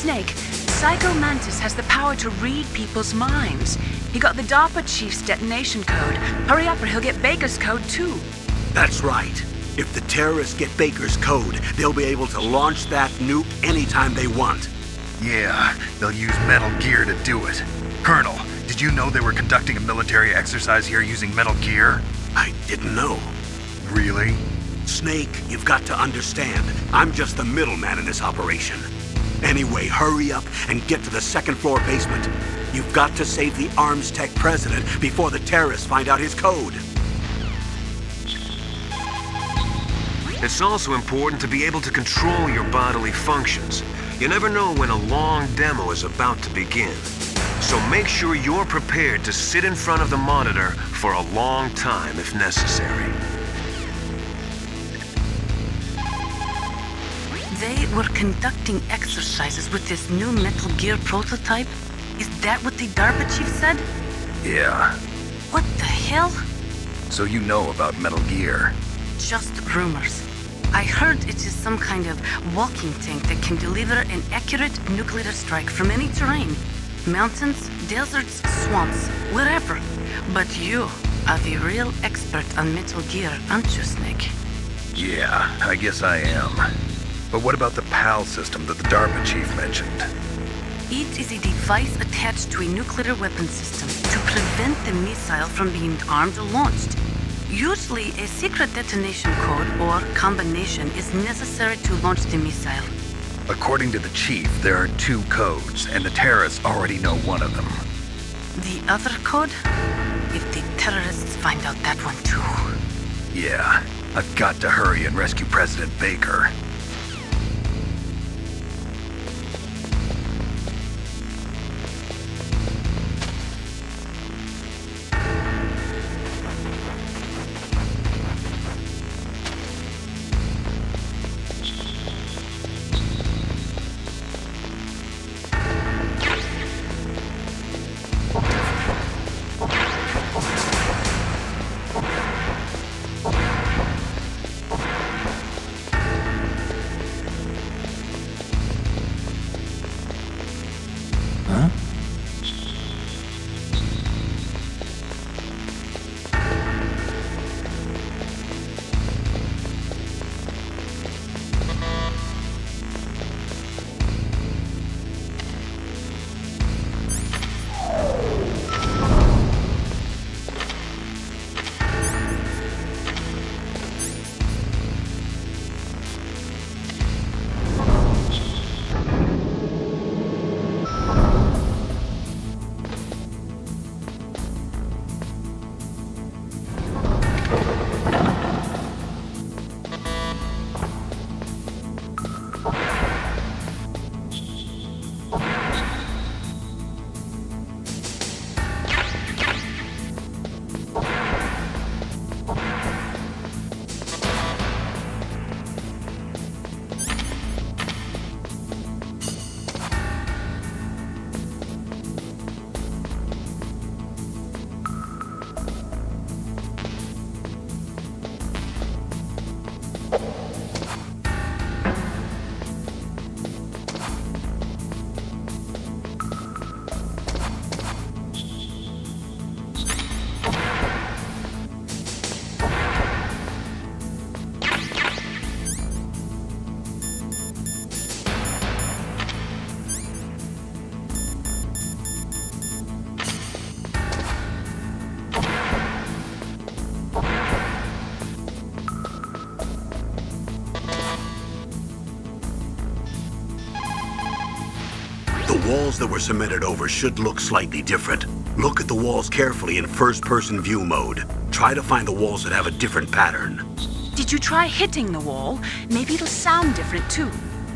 Snake, Psycho Mantis has the power to read people's minds. He got the DARPA chief's detonation code. Hurry up or he'll get Baker's code too. That's right. If the terrorists get Baker's code, they'll be able to launch that nuke anytime they want. Yeah, they'll use Metal Gear to do it. Colonel, did you know they were conducting a military exercise here using Metal Gear? I didn't know. Really? Snake, you've got to understand, I'm just the middleman in this operation. Anyway, hurry up and get to the second floor basement. You've got to save the Arms Tech president before the terrorists find out his code. It's also important to be able to control your bodily functions. You never know when a long demo is about to begin. So make sure you're prepared to sit in front of the monitor for a long time if necessary. They were conducting exercises with this new Metal Gear prototype? Is that what the DARPA chief said? Yeah. What the hell? So you know about Metal Gear? Just rumors. I heard it is some kind of walking tank that can deliver an accurate nuclear strike from any terrain. Mountains, deserts, swamps, wherever. But you are the real expert on Metal Gear, aren't you, Snake? Yeah, I guess I am. But what about the PAL system that the DARPA chief mentioned? It is a device attached to a nuclear weapon system to prevent the missile from being armed or launched. Usually, a secret detonation code or combination is necessary to launch the missile. According to the chief, there are 2 codes, and the terrorists already know one of them. The other code? If the terrorists find out that one too. Yeah, I've got to hurry and rescue President Baker. The walls that were cemented over should look slightly different. Look at the walls carefully in first-person view mode. Try to find the walls that have a different pattern. Did you try hitting the wall? Maybe it'll sound different too.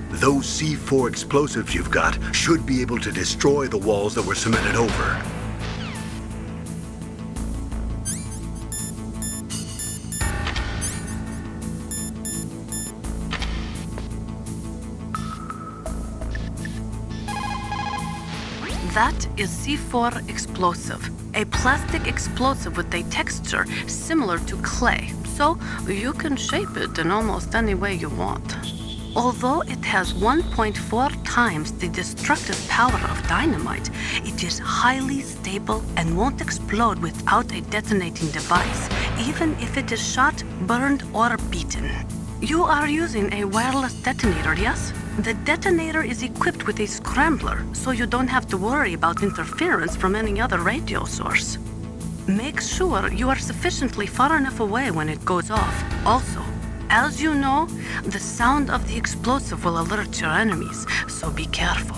Those C4 explosives you've got should be able to destroy the walls that were cemented over. That is C4 explosive, a plastic explosive with a texture similar to clay, so you can shape it in almost any way you want. Although it has 1.4 times the destructive power of dynamite, it is highly stable and won't explode without a detonating device, even if it is shot, burned, or beaten. You are using a wireless detonator, yes? The detonator is equipped with a scrambler, so you don't have to worry about interference from any other radio source. Make sure you are sufficiently far enough away when it goes off. Also, as you know, the sound of the explosive will alert your enemies, so be careful.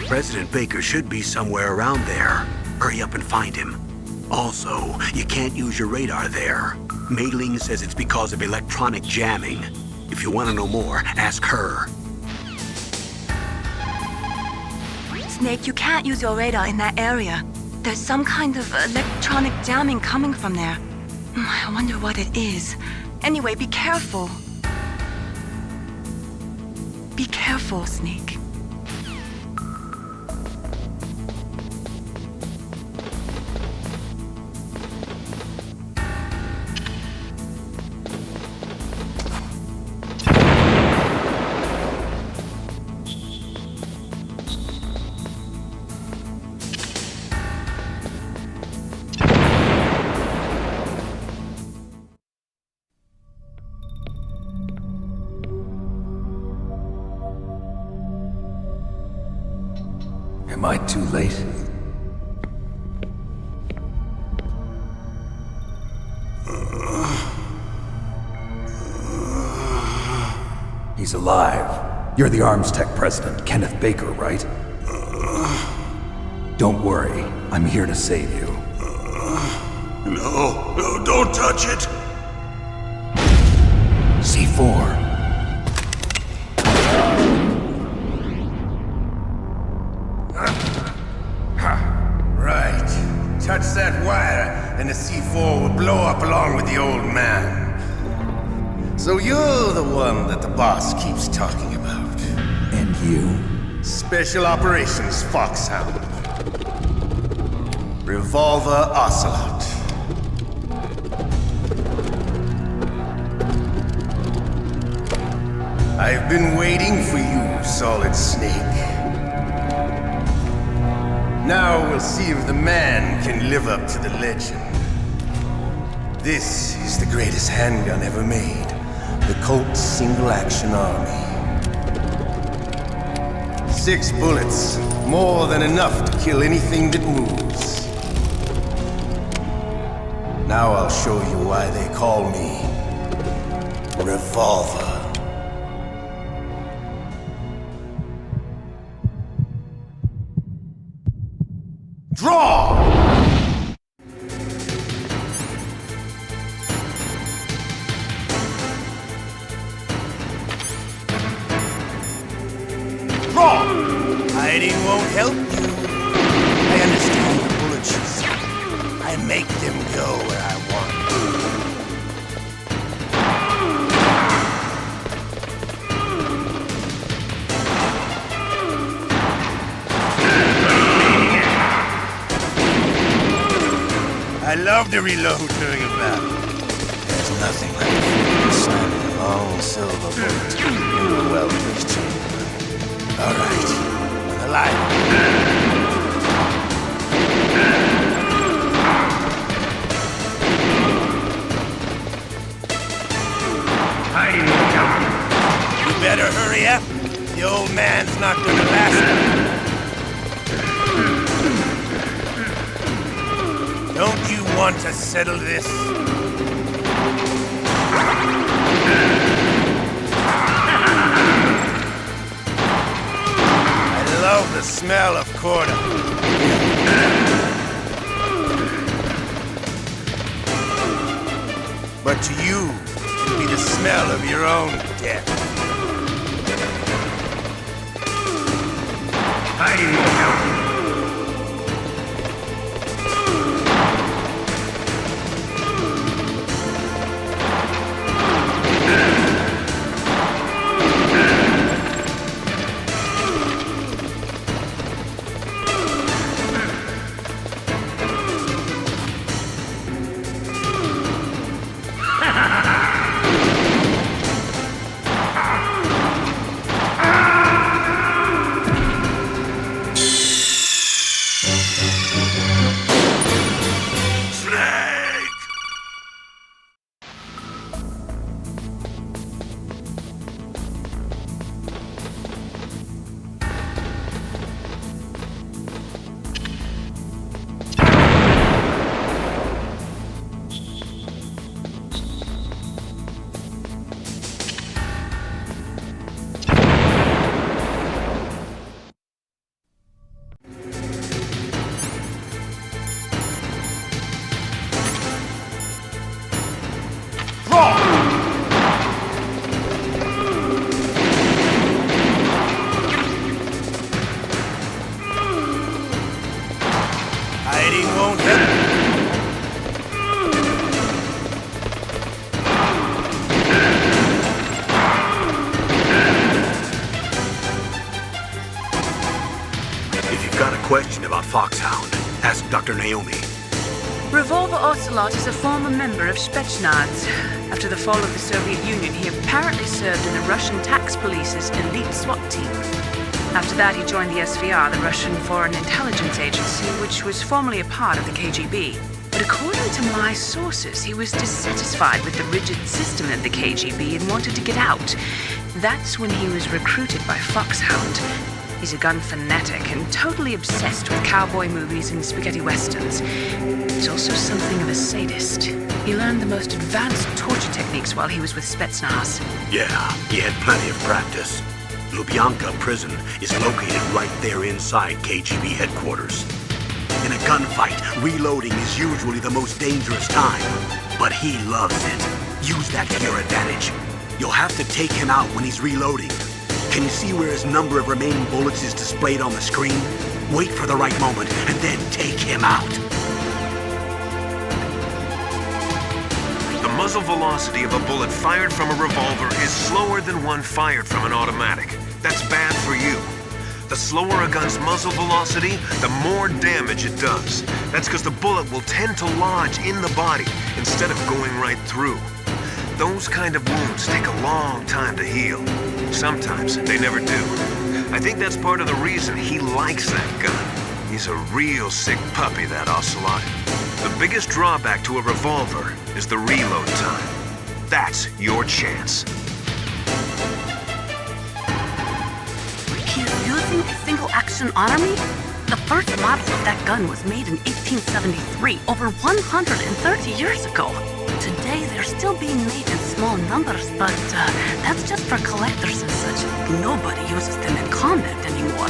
President Baker should be somewhere around there. Hurry up and find him. Also, you can't use your radar there. Mei-Ling says it's because of electronic jamming. If you want to know more, ask her. Snake, you can't use your radar in that area. There's some kind of electronic jamming coming from there. I wonder what it is. Anyway, be careful. Be careful, Snake. Am I too late? He's alive. You're the Arms Tech president, Kenneth Baker, right? Don't worry. I'm here to save you. No, don't touch it! C4. Right. Touch that wire, and the C4 will blow up along with the old man. So you're the one that the boss keeps talking about. And you? Special Operations Foxhound. Revolver Ocelot. I've been waiting for you, Solid Snake. Now we'll see if the man can live up to the legend. This is the greatest handgun ever made. The Colt Single Action Army. 6 bullets, more than enough to kill anything that moves. Now I'll show you why they call me Revolver. Draw! Draw! Hiding won't help you. I understand the bullets you see. I make them go where I want. I love to reload during a battle. There's nothing like a feeling of slamming a long silver bullet into a well-placed chamber. All right, on the line. You better hurry up. The old man's not gonna last long. Don't you want want to settle this? I love the smell of corda. But to you, it'll be the smell of your own death. Hiding won't help. Hiding won't help. If you've got a question about Foxhound, ask Dr. Naomi. Revolver Ocelot is a former member of Spetsnaz. After the fall of the Soviet Union, he apparently served in the Russian tax police's elite SWAT team. After that, he joined the SVR, the Russian Foreign Intelligence Agency, which was formerly a part of the KGB. But according to my sources, he was dissatisfied with the rigid system of the KGB and wanted to get out. That's when he was recruited by Foxhound. He's a gun fanatic and totally obsessed with cowboy movies and spaghetti westerns. He's also something of a sadist. He learned the most advanced torture techniques while he was with Spetsnaz. Yeah, he had plenty of practice. Lubyanka prison is located right there inside KGB headquarters. In a gunfight, reloading is usually the most dangerous time, but he loves it. Use that to your advantage. You'll have to take him out when he's reloading. Can you see where his number of remaining bullets is displayed on the screen? Wait for the right moment and then take him out. The muzzle velocity of a bullet fired from a revolver is slower than one fired from an automatic. That's bad for you. The slower a gun's muzzle velocity, the more damage it does. That's because the bullet will tend to lodge in the body instead of going right through. Those kind of wounds take a long time to heal. Sometimes they never do. I think that's part of the reason he likes that gun. He's a real sick puppy, that Ocelot. The biggest drawback to a revolver is the reload time. That's your chance. He's using a single-action army? The first model of that gun was made in 1873, over 130 years ago. Today, they're still being made in small numbers, but that's just for collectors and such. Nobody uses them in combat anymore.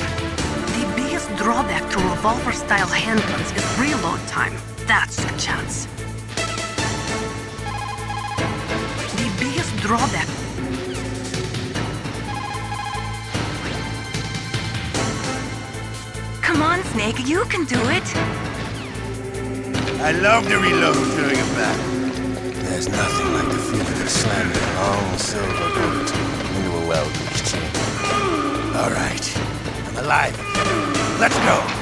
The biggest drawback to revolver-style handguns is reload time. That's your chance. The biggest drawback... Come on, Snake, you can do it. I love to reload during a battle. There's nothing like the feeling of slamming a long silver bullet into a well-greased chamber. All right, I'm alive again. Let's go.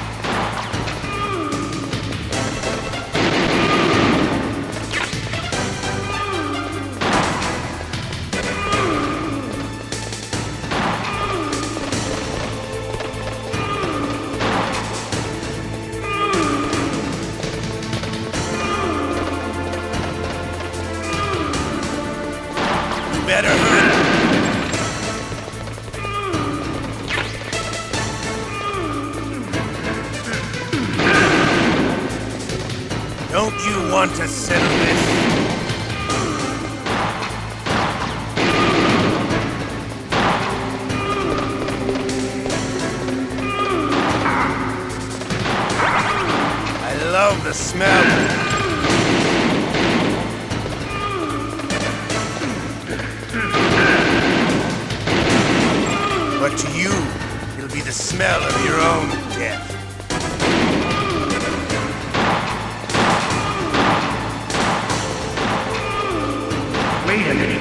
Better hurry. Don't you want to settle this? I love the smell. But to you, it'll be the smell of your own death. Wait a minute.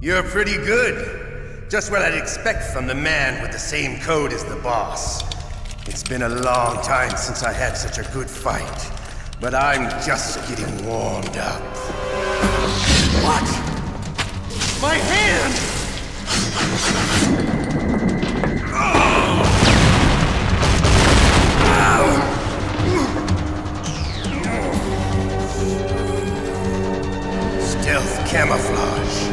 You're pretty good. Just what I'd expect from the man with the same code as the boss. It's been a long time since I had such a good fight, but I'm just getting warmed up. What? My hand! Stealth camouflage.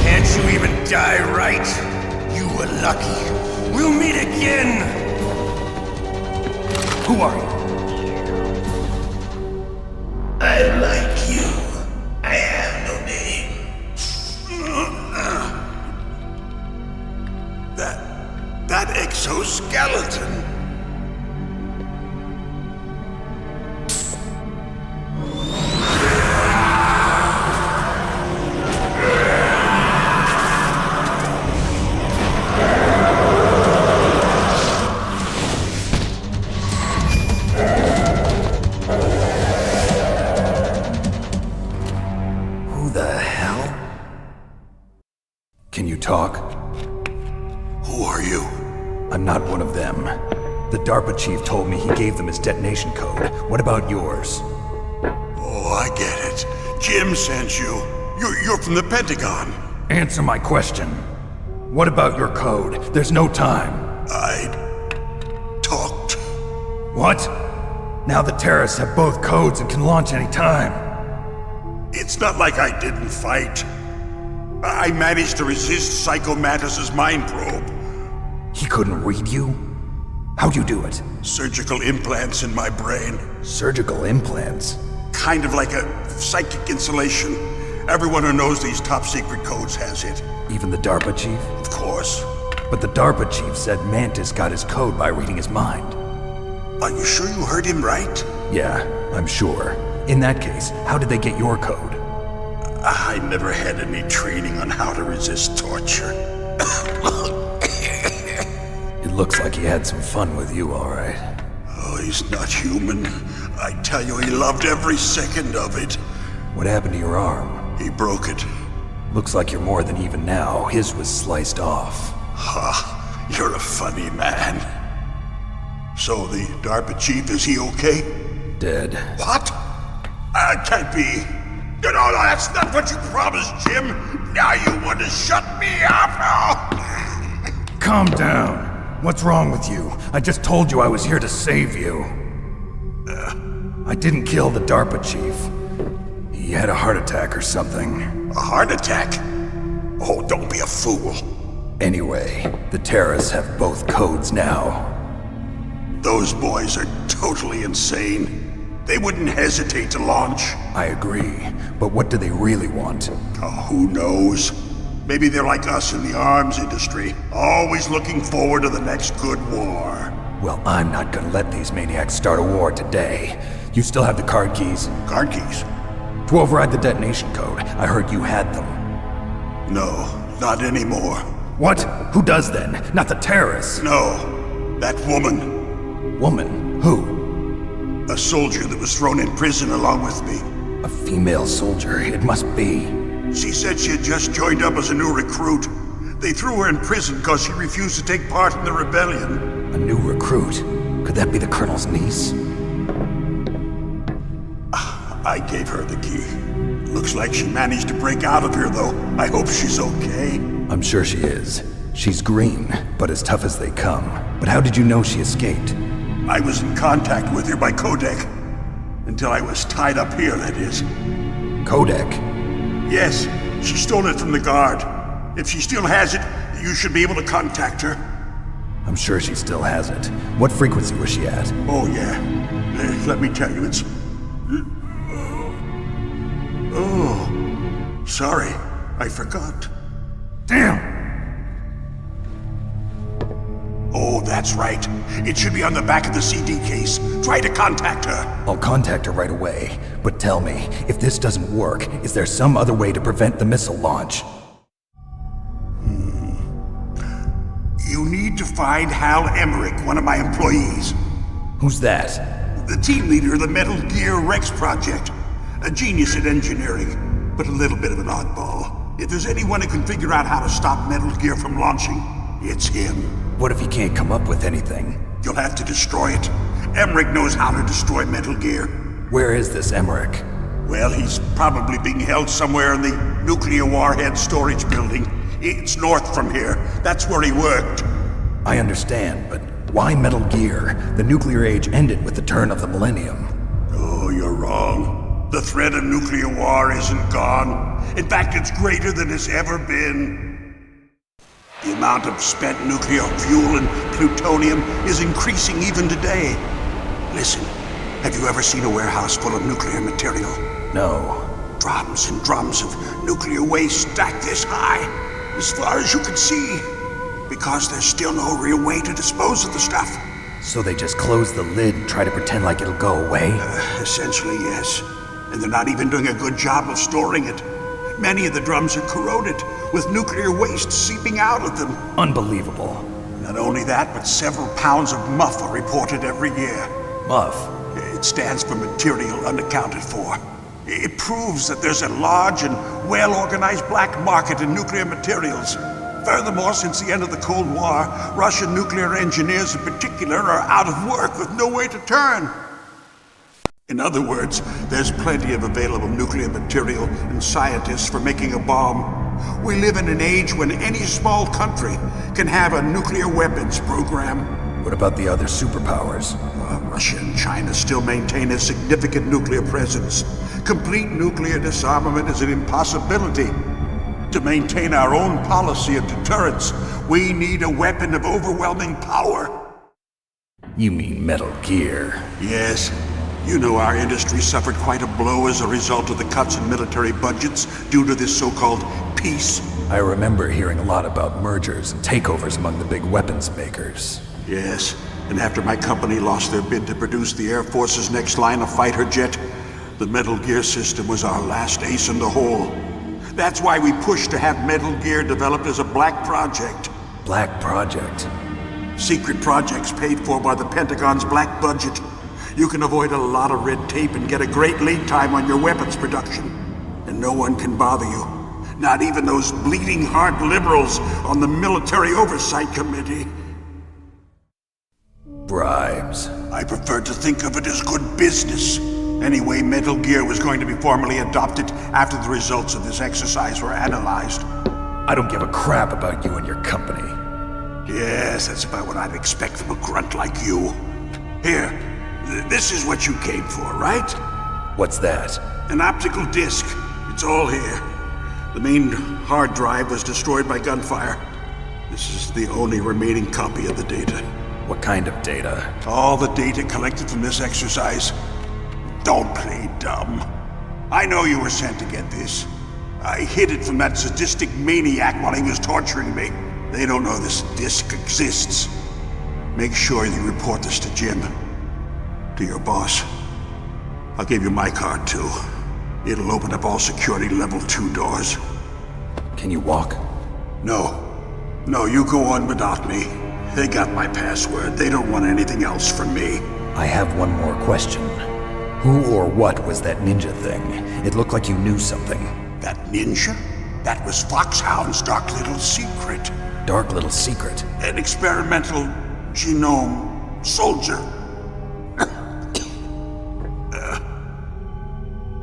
Can't you even die right? You were lucky. We'll meet again! Who are you? I like you. I have no name. That exoskeleton. Can you talk? Who are you? I'm not one of them. The DARPA chief told me he gave them his detonation code. What about yours? Oh, I get it. Jim sent you. You're from the Pentagon. Answer my question. What about your code? There's no time. I talked. What? Now the terrorists have both codes and can launch any time. It's not like I didn't fight. I managed to resist Psycho Mantis's mind probe. He couldn't read you? How'd you do it? Surgical implants in my brain. Surgical implants? Kind of like a psychic insulation. Everyone who knows these top secret codes has it. Even the DARPA chief? Of course. But the DARPA chief said Mantis got his code by reading his mind. Are you sure you heard him right? Yeah, I'm sure. In that case, how did they get your code? I never had any training on how to resist torture. It looks like he had some fun with you, all right. Oh, he's not human. I tell you, he loved every second of it. What happened to your arm? He broke it. Looks like you're more than even now. His was sliced off. Ha, you're a funny man. So the DARPA chief, is he okay? Dead. What? Can't be. No, that's not what you promised, Jim. Now you want to shut me up? Calm down. What's wrong with you? I just told you I was here to save you. I didn't kill the DARPA chief. He had a heart attack or something. A heart attack? Oh, don't be a fool. Anyway, the terrorists have both codes now. Those boys are totally insane. They wouldn't hesitate to launch. I agree, but what do they really want? Oh, who knows? Maybe they're like us in the arms industry, always looking forward to the next good war. Well, I'm not gonna let these maniacs start a war today. You still have the card keys? Card keys? To override the detonation code. I heard you had them. No, not anymore. What? Who does then? Not the terrorists? No, that woman. Woman? Who? A soldier that was thrown in prison along with me. A female soldier, it must be. She said she had just joined up as a new recruit. They threw her in prison because she refused to take part in the rebellion. A new recruit? Could that be the Colonel's niece? I gave her the key. Looks like she managed to break out of here, though. I hope she's okay. I'm sure she is. She's green, but as tough as they come. But how did you know she escaped? I was in contact with her by codec. Until I was tied up here, that is. Codec? Yes, she stole it from the guard. If she still has it, you should be able to contact her. I'm sure she still has it. What frequency was she at? Oh, yeah. Let me tell you, it's... Oh, sorry. I forgot. Damn! Oh, that's right. It should be on the back of the CD case. Try to contact her. I'll contact her right away. But tell me, if this doesn't work, is there some other way to prevent the missile launch? You need to find Hal Emmerich, one of my employees. Who's that? The team leader of the Metal Gear Rex project. A genius at engineering, but a little bit of an oddball. If there's anyone who can figure out how to stop Metal Gear from launching, it's him. What if he can't come up with anything? You'll have to destroy it. Emmerich knows how to destroy Metal Gear. Where is this Emmerich? Well, he's probably being held somewhere in the nuclear warhead storage building. It's north from here. That's where he worked. I understand, but why Metal Gear? The nuclear age ended with the turn of the millennium. Oh, you're wrong. The threat of nuclear war isn't gone. In fact, it's greater than it's ever been. The amount of spent nuclear fuel and plutonium is increasing even today. Listen, have you ever seen a warehouse full of nuclear material? No. Drums and drums of nuclear waste stacked this high, as far as you can see. Because there's still no real way to dispose of the stuff. So they just close the lid and try to pretend like it'll go away? Essentially, yes. And they're not even doing a good job of storing it. Many of the drums are corroded, with nuclear waste seeping out of them. Unbelievable. Not only that, but several pounds of MUF are reported every year. MUF? It stands for material unaccounted for. It proves that there's a large and well-organized black market in nuclear materials. Furthermore, since the end of the Cold War, Russian nuclear engineers in particular are out of work with no way to turn. In other words, there's plenty of available nuclear material and scientists for making a bomb. We live in an age when any small country can have a nuclear weapons program. What about the other superpowers? Russia and China still maintain a significant nuclear presence. Complete nuclear disarmament is an impossibility. To maintain our own policy of deterrence, we need a weapon of overwhelming power. You mean Metal Gear? Yes. You know our industry suffered quite a blow as a result of the cuts in military budgets due to this so-called peace. I remember hearing a lot about mergers and takeovers among the big weapons makers. Yes, and after my company lost their bid to produce the Air Force's next line of fighter jet, the Metal Gear system was our last ace in the hole. That's why we pushed to have Metal Gear developed as a black project. Black project? Secret projects paid for by the Pentagon's black budget. You can avoid a lot of red tape and get a great lead time on your weapons production. And no one can bother you. Not even those bleeding heart liberals on the Military Oversight Committee. Bribes. I prefer to think of it as good business. Anyway, Metal Gear was going to be formally adopted after the results of this exercise were analyzed. I don't give a crap about you and your company. Yes, that's about what I'd expect from a grunt like you. Here, this is what you came for, right? What's that? An optical disc. It's all here. The main hard drive was destroyed by gunfire. This is the only remaining copy of the data. What kind of data? All the data collected from this exercise. Don't play dumb. I know you were sent to get this. I hid it from that sadistic maniac while he was torturing me. They don't know this disc exists. Make sure you report this to Jim. To your boss. I'll give you my card too. It'll open up all security level 2 doors. Can you walk? No. No, you go on without me. They got my password. They don't want anything else from me. I have one more question. Who or what was that ninja thing? It looked like you knew something. That ninja? That was Foxhound's dark little secret. Dark little secret? An experimental genome soldier.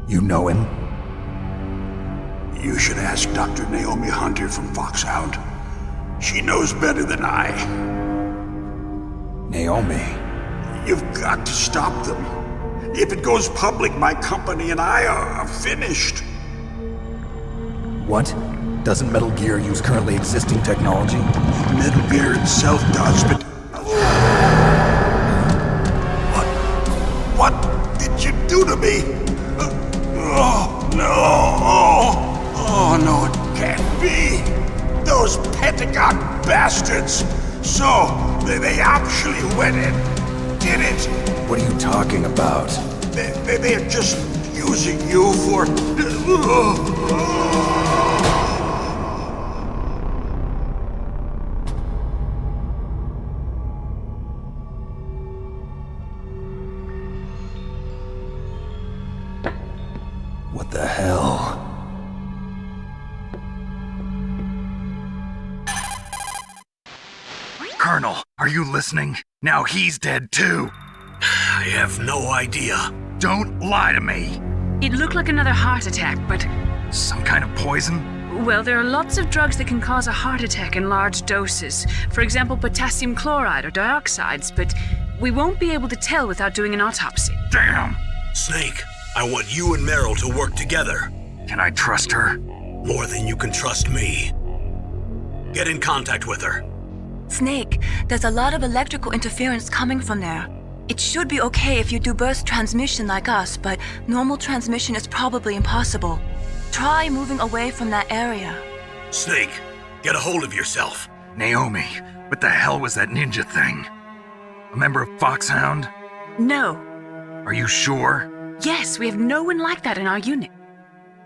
You know him? You should ask Dr. Naomi Hunter from Foxhound. She knows better than I. Naomi? You've got to stop them. If it goes public, my company and I are finished. What? Doesn't Metal Gear use currently existing technology? Metal Gear itself does, but... What did you do to me? Oh, no. Oh, no, it can't be. Those Pentagon bastards. So, they actually went and did it. What are you talking about? They're just using you for... What the hell? Colonel, are you listening? Now he's dead too. I have no idea. Don't lie to me. It looked like another heart attack, but... Some kind of poison? Well, there are lots of drugs that can cause a heart attack in large doses. For example, potassium chloride or dioxides, but we won't be able to tell without doing an autopsy. Damn! Snake, I want you and Meryl to work together. Can I trust her? More than you can trust me. Get in contact with her. Snake, there's a lot of electrical interference coming from there. It should be okay if you do burst transmission like us, but normal transmission is probably impossible. Try moving away from that area. Snake, get a hold of yourself. Naomi, what the hell was that ninja thing? A member of Foxhound? No. Are you sure? Yes, we have no one like that in our unit.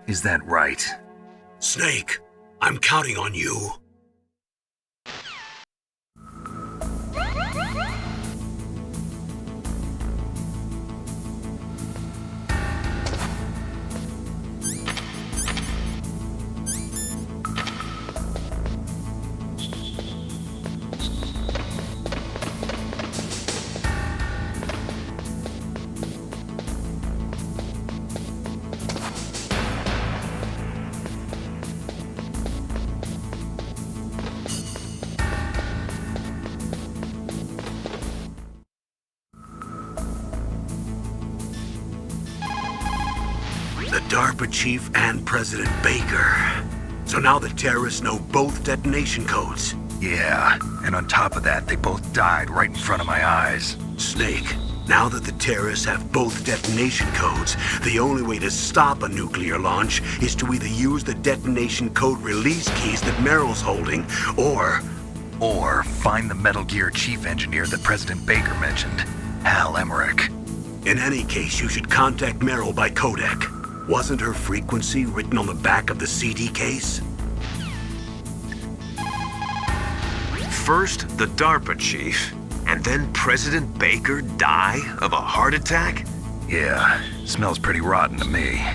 Is that right? Snake, I'm counting on you. The DARPA chief and President Baker. So now the terrorists know both detonation codes. Yeah, and on top of that, they both died right in front of my eyes. Snake, now that the terrorists have both detonation codes, the only way to stop a nuclear launch is to either use the detonation code release keys that Meryl's holding, Or find the Metal Gear chief engineer that President Baker mentioned, Hal Emmerich. in any case, you should contact Meryl by codec. Wasn't her frequency written on the back of the CD case? First, the DARPA chief, and then President Baker die of a heart attack? Yeah, smells pretty rotten to me.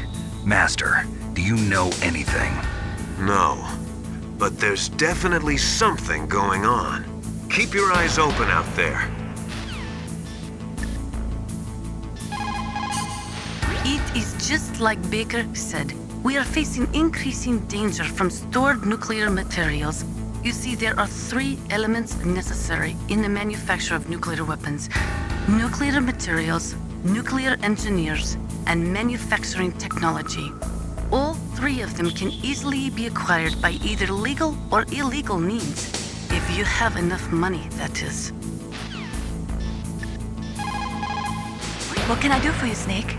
Master, do you know anything? No, but there's definitely something going on. Keep your eyes open out there. It is just like Baker said. We are facing increasing danger from stored nuclear materials. You see, there are 3 elements necessary in the manufacture of nuclear weapons: nuclear materials, nuclear engineers, and manufacturing technology. All 3 of them can easily be acquired by either legal or illegal means. If you have enough money, that is. What can I do for you, Snake?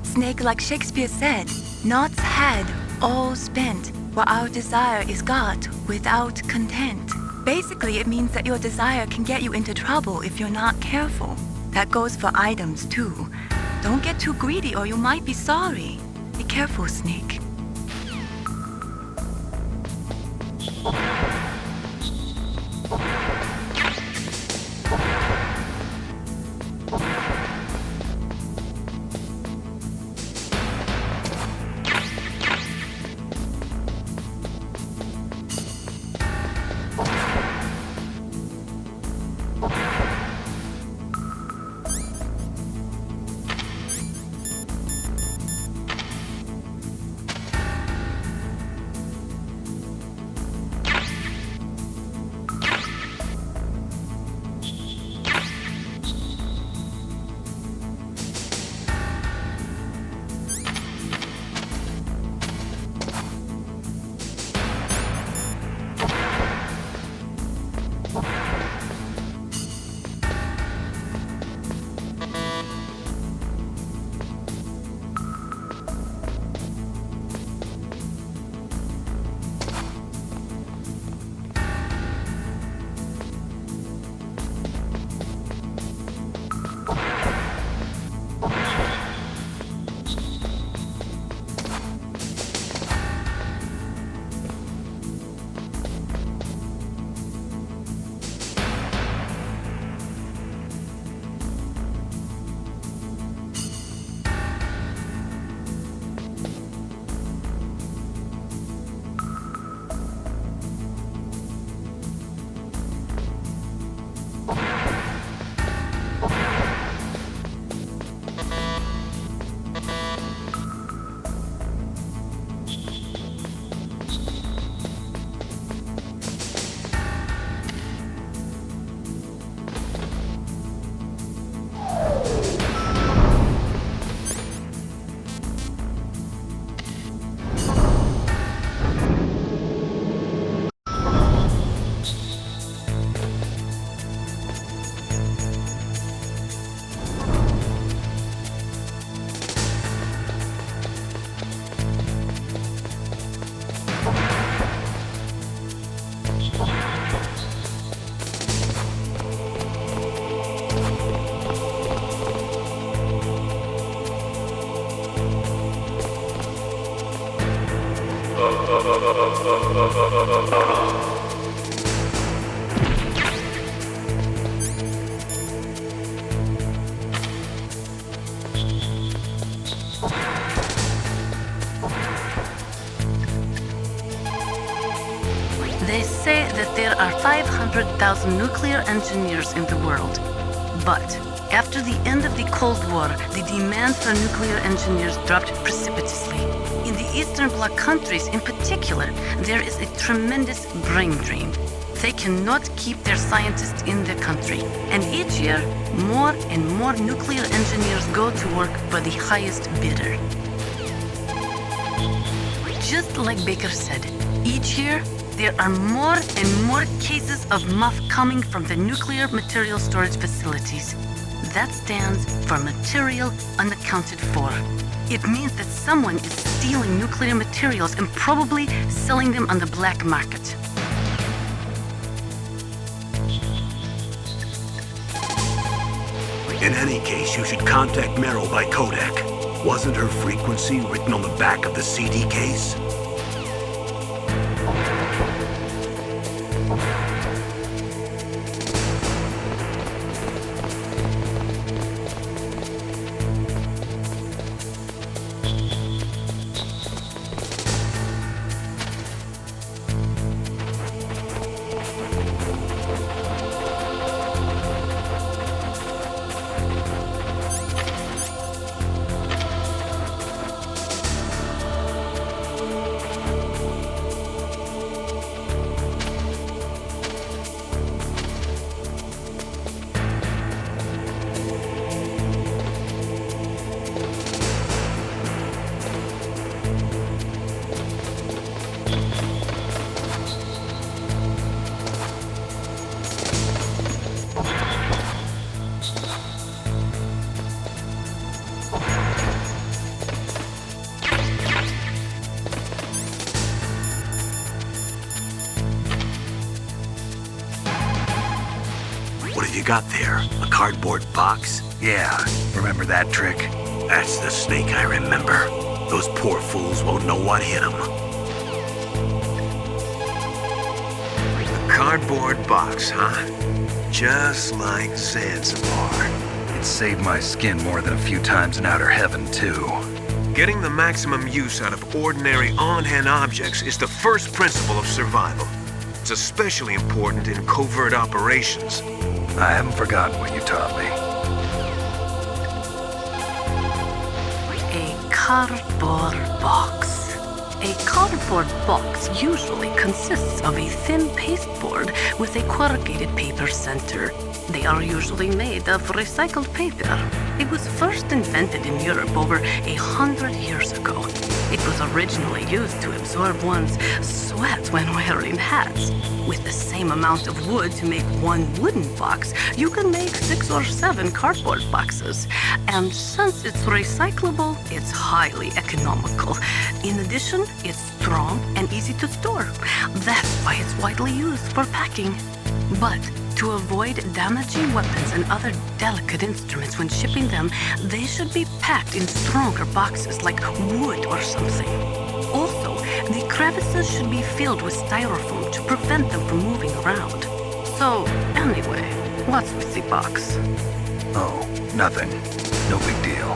Snake, like Shakespeare said, naught's had, all spent, while our desire is got without content. Basically, it means that your desire can get you into trouble if you're not careful. That goes for items, too. Don't get too greedy or you might be sorry. Be careful, Snake. They say that there are 500,000 nuclear engineers in the world. But after the end of the Cold War, the demand for nuclear engineers dropped precipitously. In the Eastern Bloc countries in particular, there is a tremendous brain drain. They cannot keep their scientists in the country. And each year, more and more nuclear engineers go to work for the highest bidder. Just like Baker said, each year, there are more and more cases of muff coming from the nuclear material storage facilities. That stands for material unaccounted for. It means that someone is stealing nuclear materials and probably selling them on the black market. In any case, you should contact Merrill by Kodak. Wasn't her frequency written on the back of the CD case? What have you got there? A cardboard box? Yeah, remember that trick? That's the snake I remember. Those poor fools won't know what hit them. A cardboard box, huh? Just like Zanzibar. It saved my skin more than a few times in outer heaven, too. Getting the maximum use out of ordinary on-hand objects is the first principle of survival. It's especially important in covert operations. I haven't forgotten what you taught me. A cardboard box. A cardboard box usually consists of a thin pasteboard with a corrugated paper center. They are usually made of recycled paper. It was first invented in Europe over 100 years ago. It was originally used to absorb one's sweat when wearing hats. With the same amount of wood to make one wooden box, you can make 6 or 7 cardboard boxes. And since it's recyclable, it's highly economical. In addition, it's strong and easy to store. That's why it's widely used for packing. But to avoid damaging weapons and other delicate instruments when shipping them, they should be packed in stronger boxes like wood or something. Also, the crevices should be filled with styrofoam to prevent them from moving around. So, anyway, what's with the box? Oh, nothing. No big deal.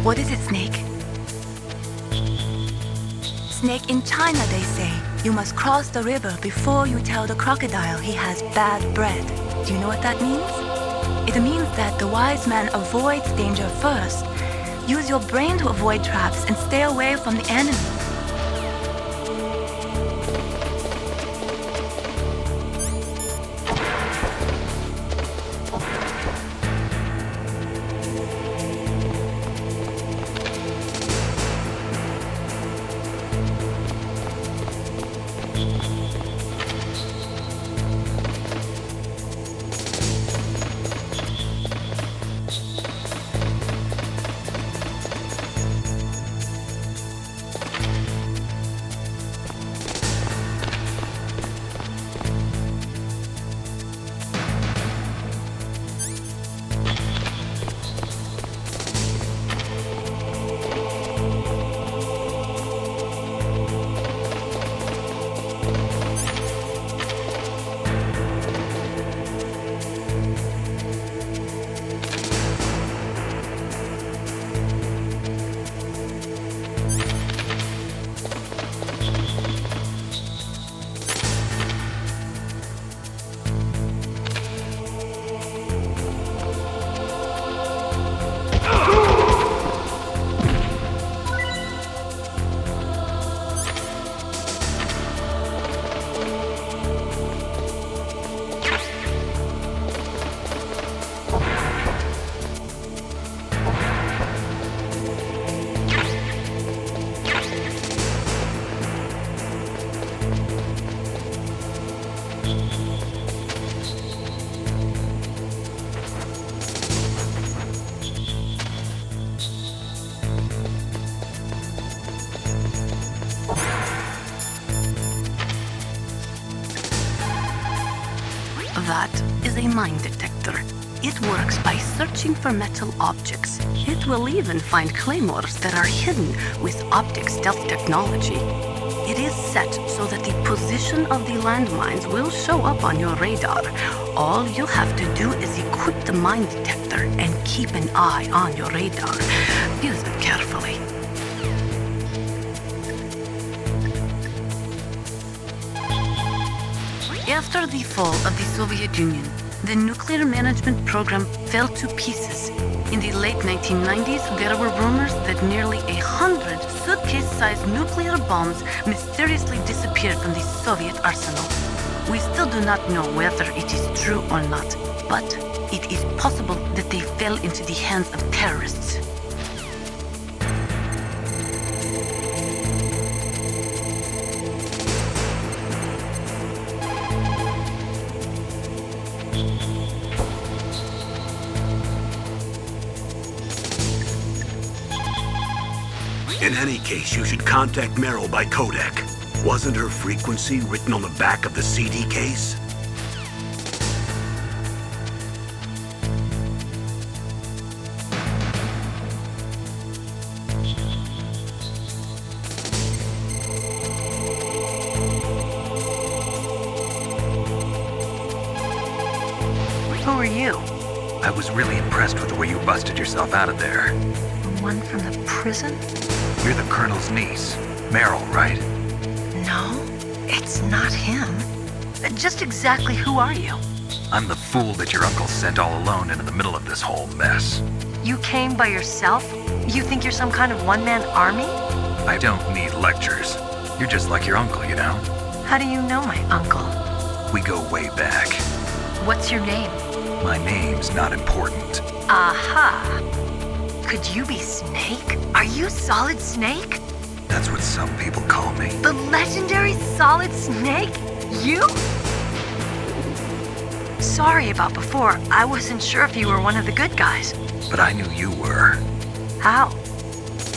What is it, Snake? Snake, in China they say, you must cross the river before you tell the crocodile he has bad bread. Do you know what that means? It means that the wise man avoids danger first. Use your brain to avoid traps and stay away from the enemy. That is a mine detector. It works by searching for metal objects. It will even find claymores that are hidden with optic stealth technology. It is set so that the position of the landmines will show up on your radar. All you have to do is equip the mine detector and keep an eye on your radar. Use it carefully. After the fall of the Soviet Union, the nuclear management program fell to pieces. In the late 1990s, there were rumors that nearly 100 suitcase-sized nuclear bombs mysteriously disappeared from the Soviet arsenal. We still do not know whether it is true or not, but it is possible that they fell into the hands of terrorists. In any case, you should contact Meryl by codec. Wasn't her frequency written on the back of the CD case? I was really impressed with the way you busted yourself out of there. The one from the prison? You're the Colonel's niece, Meryl, right? No, it's not him. Just exactly who are you? I'm the fool that your uncle sent all alone into the middle of this whole mess. You came by yourself? You think you're some kind of one-man army? I don't need lectures. You're just like your uncle, you know? How do you know my uncle? We go way back. What's your name? My name's not important. Aha! Could you be Snake? Are you Solid Snake? That's what some people call me. The legendary Solid Snake? You? Sorry about before. I wasn't sure if you were one of the good guys. But I knew you were. How?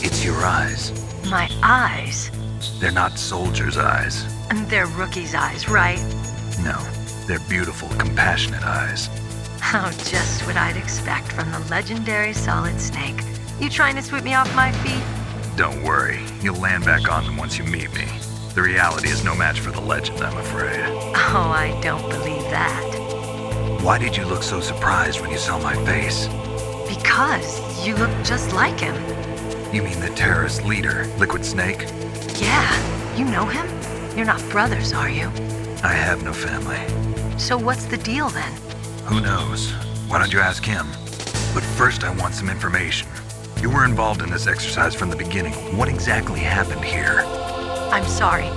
It's your eyes. My eyes? They're not soldiers' eyes. And they're rookies' eyes, right? No, they're beautiful, compassionate eyes. Oh, just what I'd expect from the legendary Solid Snake. You trying to sweep me off my feet? Don't worry, you'll land back on them once you meet me. The reality is no match for the legend, I'm afraid. Oh, I don't believe that. Why did you look so surprised when you saw my face? Because you look just like him. You mean the terrorist leader, Liquid Snake? Yeah, you know him? You're not brothers, are you? I have no family. So what's the deal then? Who knows? Why don't you ask him? But first I want some information. You were involved in this exercise from the beginning. What exactly happened here? I'm sorry.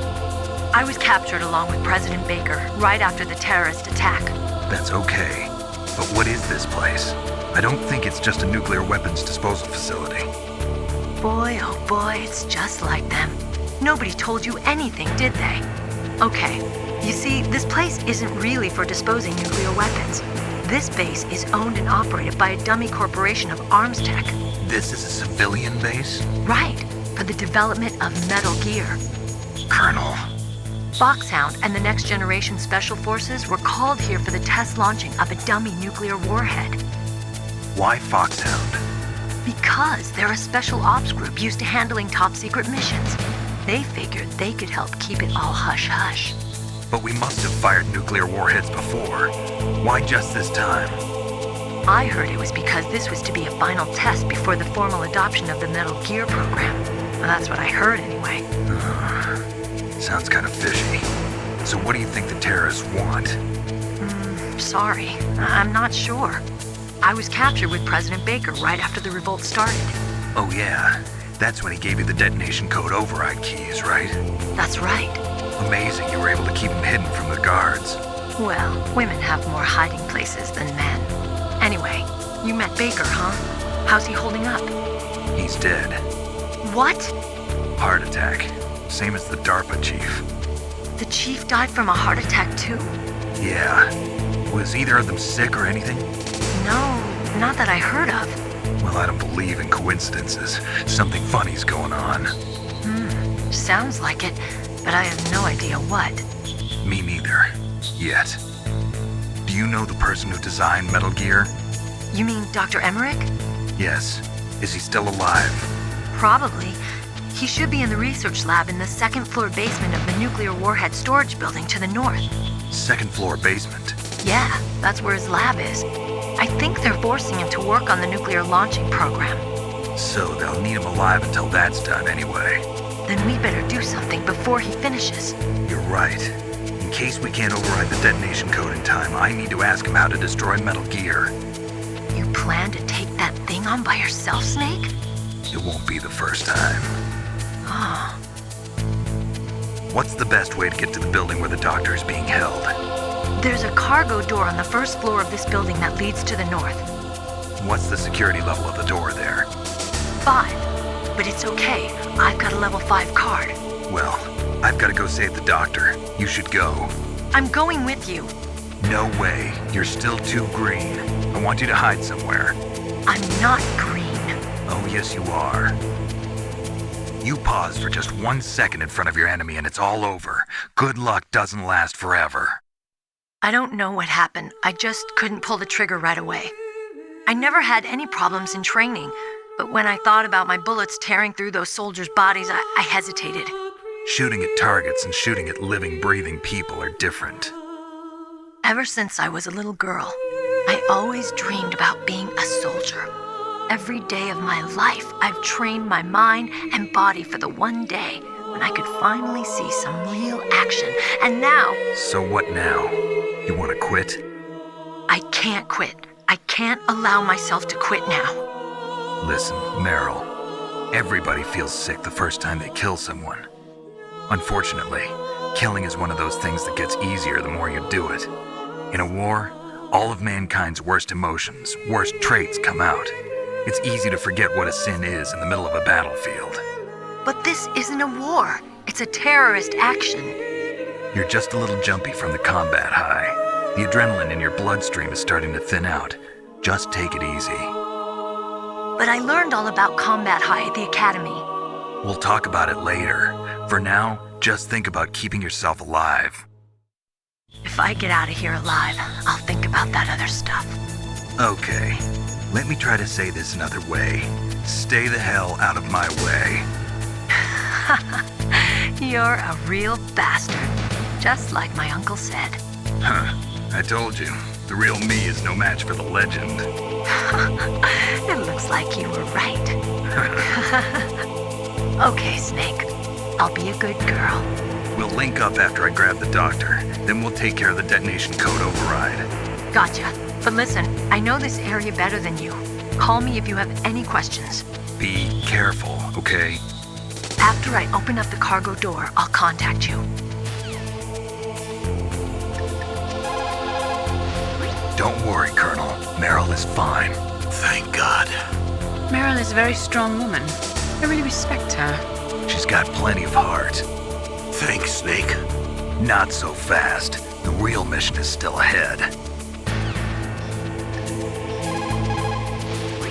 I was captured along with President Baker right after the terrorist attack. That's okay. But what is this place? I don't think it's just a nuclear weapons disposal facility. Boy, oh boy, it's just like them. Nobody told you anything, did they? Okay, you see, this place isn't really for disposing nuclear weapons. This base is owned and operated by a dummy corporation of arms tech. This is a civilian base? Right, for the development of Metal Gear. Colonel. Foxhound and the Next Generation Special Forces were called here for the test launching of a dummy nuclear warhead. Why Foxhound? Because they're a special ops group used to handling top secret missions. They figured they could help keep it all hush-hush. But we must have fired nuclear warheads before. Why just this time? I heard it was because this was to be a final test before the formal adoption of the Metal Gear program. Well, that's what I heard anyway. Sounds kind of fishy. So what do you think the terrorists want? Sorry, I'm not sure. I was captured with President Baker right after the revolt started. Oh yeah, that's when he gave you the detonation code override keys, right? That's right. Amazing you were able to keep him hidden from the guards. Well, women have more hiding places than men. Anyway, you met Baker, huh? How's he holding up? He's dead. What? Heart attack. Same as the DARPA chief. The chief died from a heart attack too? Yeah. Was either of them sick or anything? No, not that I heard of. Well, I don't believe in coincidences. Something funny's going on. Sounds like it, but I have no idea what. Me neither. Yet. Do you know the person who designed Metal Gear? You mean Dr. Emmerich? Yes. Is he still alive? Probably. He should be in the research lab in the second floor basement of the nuclear warhead storage building to the north. Second floor basement? Yeah, that's where his lab is. I think they're forcing him to work on the nuclear launching program. So they'll need him alive until that's done anyway. Then we better do something before he finishes. You're right. In case we can't override the detonation code in time, I need to ask him how to destroy Metal Gear. You plan to take that thing on by yourself, Snake? It won't be the first time. Oh. What's the best way to get to the building where the doctor is being held? There's a cargo door on the first floor of this building that leads to the north. What's the security level of the door there? 5. But it's okay. I've got a level 5 card. Well, I've got to go save the doctor. You should go. I'm going with you. No way. You're still too green. I want you to hide somewhere. I'm not green. Oh, yes, you are. You pause for just 1 second in front of your enemy and it's all over. Good luck doesn't last forever. I don't know what happened. I just couldn't pull the trigger right away. I never had any problems in training, but when I thought about my bullets tearing through those soldiers' bodies, I hesitated. Shooting at targets and shooting at living, breathing people are different. Ever since I was a little girl, I always dreamed about being a soldier. Every day of my life, I've trained my mind and body for the one day when I could finally see some real action. And now... So what now? You want to quit? I can't quit. I can't allow myself to quit now. Listen, Meryl, everybody feels sick the first time they kill someone. Unfortunately, killing is one of those things that gets easier the more you do it. In a war, all of mankind's worst emotions, worst traits come out. It's easy to forget what a sin is in the middle of a battlefield. But this isn't a war. It's a terrorist action. You're just a little jumpy from the combat high. The adrenaline in your bloodstream is starting to thin out. Just take it easy. But I learned all about combat high at the academy. We'll talk about it later. For now, just think about keeping yourself alive. If I get out of here alive, I'll think about that other stuff. Okay, let me try to say this another way. Stay the hell out of my way. You're a real bastard, just like my uncle said. Huh, I told you, the real me is no match for the legend. It looks like you were right. Okay, Snake, I'll be a good girl. We'll link up after I grab the doctor, then we'll take care of the detonation code override. Gotcha. But listen, I know this area better than you. Call me if you have any questions. Be careful, okay? After I open up the cargo door, I'll contact you. Don't worry, Colonel. Meryl is fine. Thank God. Meryl is a very strong woman. I really respect her. She's got plenty of heart. Thanks, Snake. Not so fast. The real mission is still ahead.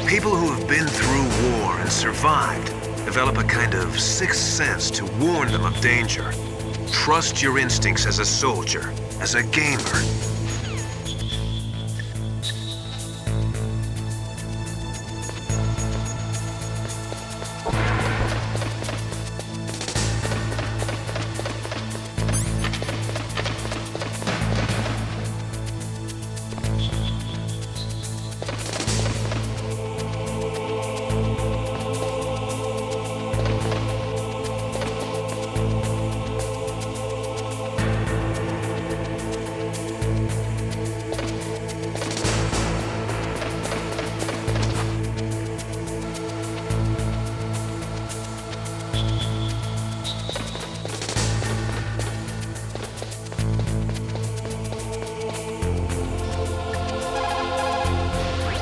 People who have been through war and survived develop a kind of sixth sense to warn them of danger. Trust your instincts as a soldier, as a gamer.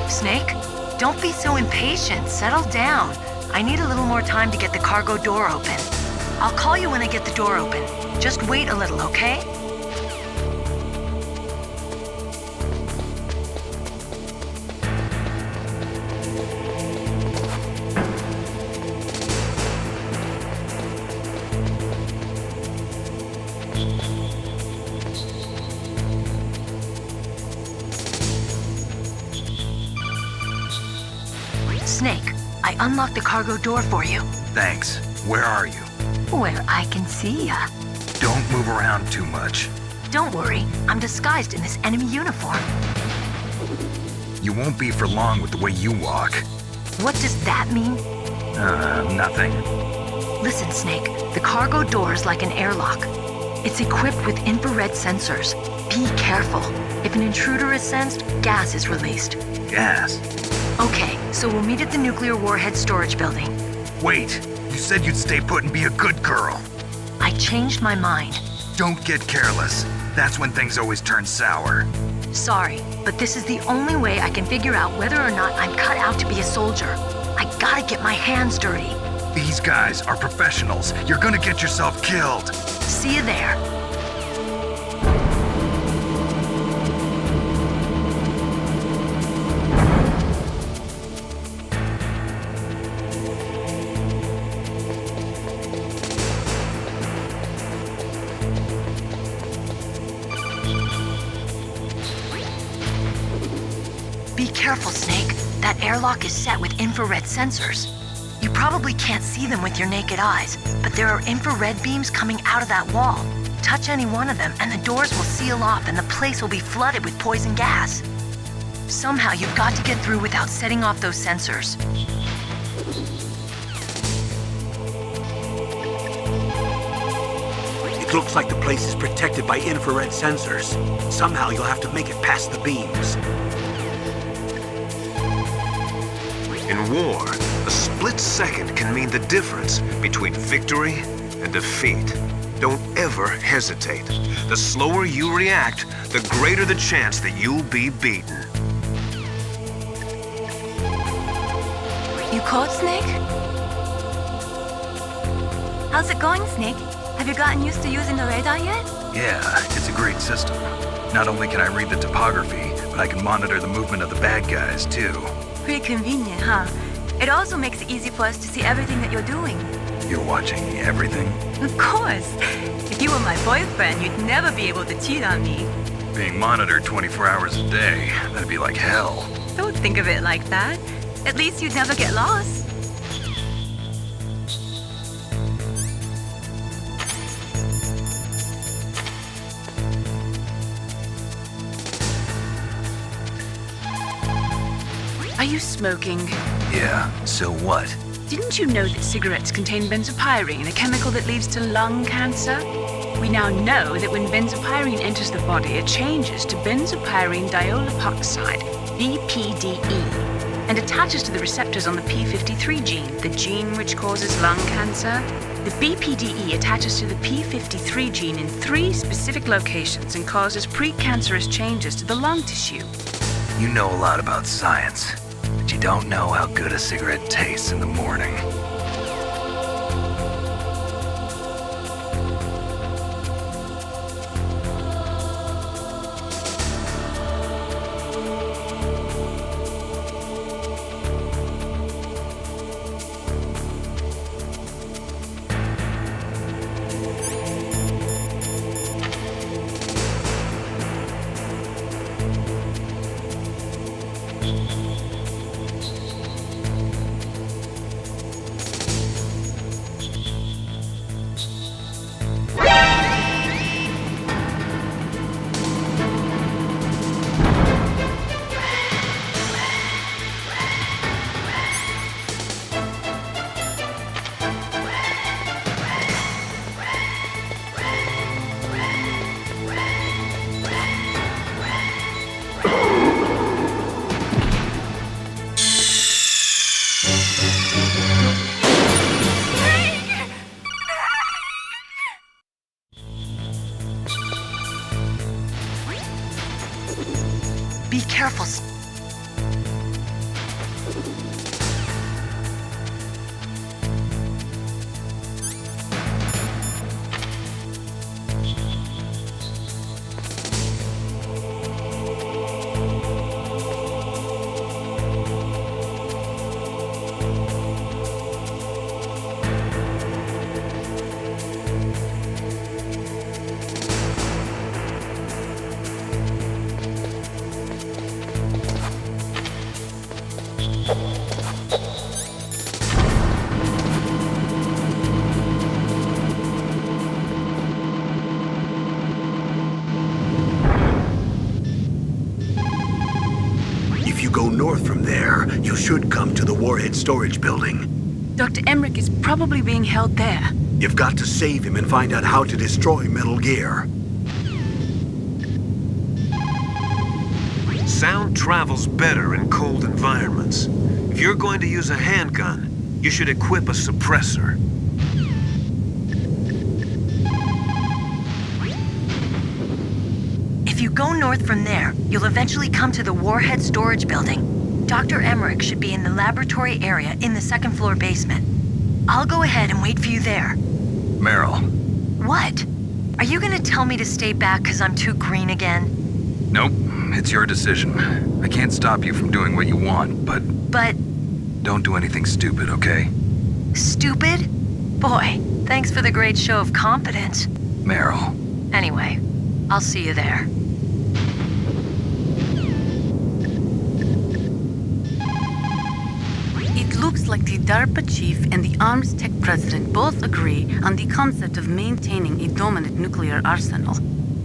Snake, don't be so impatient. Settle down. I need a little more time to get the cargo door open. I'll call you when I get the door open. Just wait a little, okay? Snake, I unlocked the cargo door for you. Thanks. Where are you? Where I can see ya. Don't move around too much. Don't worry, I'm disguised in this enemy uniform. You won't be for long with the way you walk. What does that mean? Nothing. Listen, Snake, the cargo door is like an airlock. It's equipped with infrared sensors. Be careful. If an intruder is sensed, gas is released. Gas? Okay, so we'll meet at the nuclear warhead storage building. Wait, you said you'd stay put and be a good girl. I changed my mind. Don't get careless. That's when things always turn sour. Sorry, but this is the only way I can figure out whether or not I'm cut out to be a soldier. I gotta get my hands dirty. These guys are professionals. You're gonna get yourself killed. See you there. Be careful, Snake. That airlock is set with infrared sensors. You probably can't see them with your naked eyes, but there are infrared beams coming out of that wall. Touch any one of them and the doors will seal off and the place will be flooded with poison gas. Somehow you've got to get through without setting off those sensors. It looks like the place is protected by infrared sensors. Somehow you'll have to make it past the beams. In war, a split second can mean the difference between victory and defeat. Don't ever hesitate. The slower you react, the greater the chance that you'll be beaten. You called, Snake? How's it going, Snake? Have you gotten used to using the radar yet? Yeah, it's a great system. Not only can I read the topography, but I can monitor the movement of the bad guys, too. Pretty convenient, huh? It also makes it easy for us to see everything that you're doing. You're watching everything? Of course. If you were my boyfriend, you'd never be able to cheat on me. Being monitored 24 hours a day, that'd be like hell. Don't think of it like that. At least you'd never get lost. Are you smoking? Yeah, so what? Didn't you know that cigarettes contain benzopyrene, a chemical that leads to lung cancer? We now know that when benzopyrene enters the body, it changes to benzopyrene diolipoxide, BPDE, and attaches to the receptors on the p53 gene, the gene which causes lung cancer. The BPDE attaches to the p53 gene in 3 specific locations and causes precancerous changes to the lung tissue. You know a lot about science, but you don't know how good a cigarette tastes in the morning. Be careful. If you go north from there, you should come to the warhead storage building. Dr. Emmerich is probably being held there. You've got to save him and find out how to destroy Metal Gear. Sound travels better in cold environments. If you're going to use a handgun, you should equip a suppressor. If you go north from there, you'll eventually come to the warhead storage building. Dr. Emmerich should be in the laboratory area in the second floor basement. I'll go ahead and wait for you there. Meryl. What? Are you gonna tell me to stay back because I'm too green again? Nope, it's your decision. I can't stop you from doing what you want, but But... don't do anything stupid, okay? stupid? Boy, thanks for the great show of competence. Meryl. Anyway, I'll see you there. It looks like the DARPA chief and the arms tech president both agree on the concept of maintaining a dominant nuclear arsenal.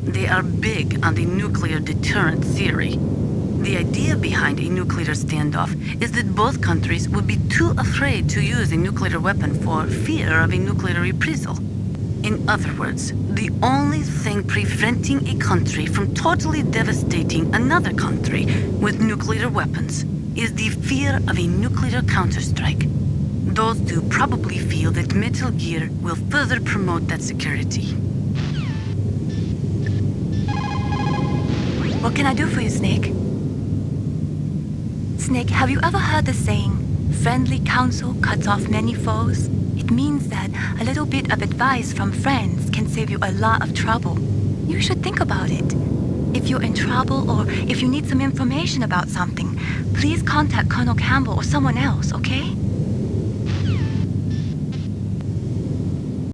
They are big on the nuclear deterrent theory. The idea behind a nuclear standoff is that both countries would be too afraid to use a nuclear weapon for fear of a nuclear reprisal. In other words, the only thing preventing a country from totally devastating another country with nuclear weapons is the fear of a nuclear counterstrike. Those two probably feel that Metal Gear will further promote that security. What can I do for you, Snake? Snake, have you ever heard the saying, friendly counsel cuts off many foes? It means that a little bit of advice from friends can save you a lot of trouble. You should think about it. If you're in trouble or if you need some information about something, please contact Colonel Campbell or someone else, okay?